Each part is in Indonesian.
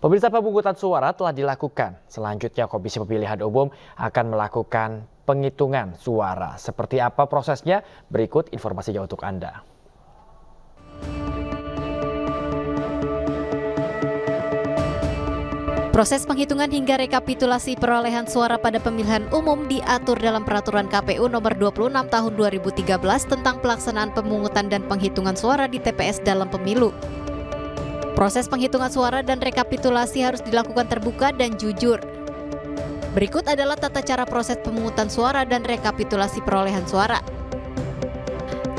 Pemirsa, pemungutan suara telah dilakukan. Selanjutnya Komisi Pemilihan Umum akan melakukan penghitungan suara. Seperti apa prosesnya? Berikut informasinya untuk Anda. Proses penghitungan hingga rekapitulasi perolehan suara pada pemilihan umum diatur dalam Peraturan KPU Nomor 26 Tahun 2013 tentang pelaksanaan pemungutan dan penghitungan suara di TPS dalam pemilu. Proses penghitungan suara dan rekapitulasi harus dilakukan terbuka dan jujur. Berikut adalah tata cara proses pemungutan suara dan rekapitulasi perolehan suara.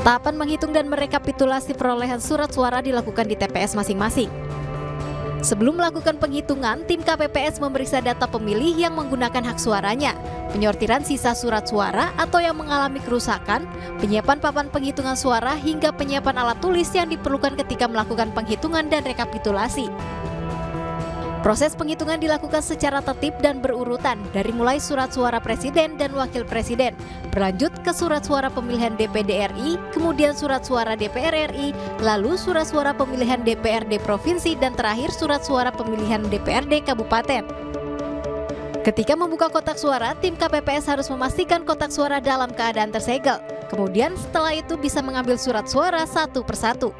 Tahapan menghitung dan merekapitulasi perolehan surat suara dilakukan di TPS masing-masing. Sebelum melakukan penghitungan, tim KPPS memeriksa data pemilih yang menggunakan hak suaranya, penyortiran sisa surat suara atau yang mengalami kerusakan, penyiapan papan penghitungan suara hingga penyiapan alat tulis yang diperlukan ketika melakukan penghitungan dan rekapitulasi. Proses penghitungan dilakukan secara tertib dan berurutan dari mulai surat suara presiden dan wakil presiden, berlanjut ke surat suara pemilihan DPD RI, kemudian surat suara DPR RI, lalu surat suara pemilihan DPRD provinsi, dan terakhir surat suara pemilihan DPRD kabupaten. Ketika membuka kotak suara, tim KPPS harus memastikan kotak suara dalam keadaan tersegel. Kemudian setelah itu bisa mengambil surat suara satu persatu.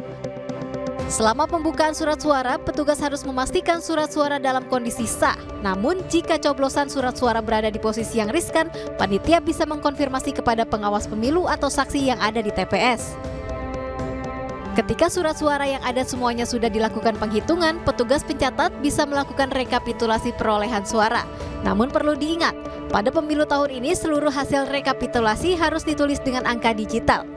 Selama pembukaan surat suara, petugas harus memastikan surat suara dalam kondisi sah. Namun, jika coblosan surat suara berada di posisi yang riskan, panitia bisa mengkonfirmasi kepada pengawas pemilu atau saksi yang ada di TPS. Ketika surat suara yang ada semuanya sudah dilakukan penghitungan, petugas pencatat bisa melakukan rekapitulasi perolehan suara. Namun perlu diingat, pada pemilu tahun ini seluruh hasil rekapitulasi harus ditulis dengan angka digital.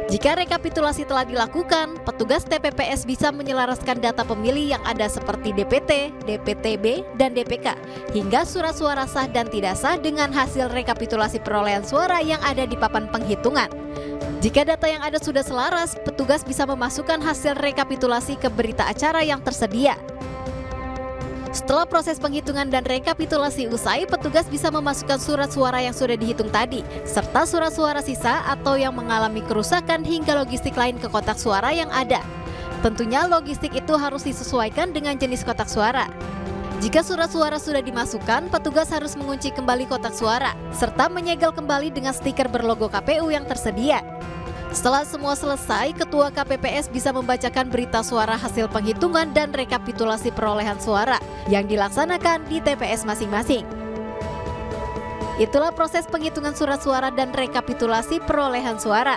Jika rekapitulasi telah dilakukan, petugas TPPS bisa menyelaraskan data pemilih yang ada seperti DPT, DPTB, dan DPK, hingga surat suara sah dan tidak sah dengan hasil rekapitulasi perolehan suara yang ada di papan penghitungan. Jika data yang ada sudah selaras, petugas bisa memasukkan hasil rekapitulasi ke berita acara yang tersedia. Setelah proses penghitungan dan rekapitulasi usai, petugas bisa memasukkan surat suara yang sudah dihitung tadi, serta surat suara sisa atau yang mengalami kerusakan hingga logistik lain ke kotak suara yang ada. Tentunya logistik itu harus disesuaikan dengan jenis kotak suara. Jika surat suara sudah dimasukkan, petugas harus mengunci kembali kotak suara, serta menyegel kembali dengan stiker berlogo KPU yang tersedia. Setelah semua selesai, Ketua KPPS bisa membacakan berita suara hasil penghitungan dan rekapitulasi perolehan suara yang dilaksanakan di TPS masing-masing. Itulah proses penghitungan surat suara dan rekapitulasi perolehan suara.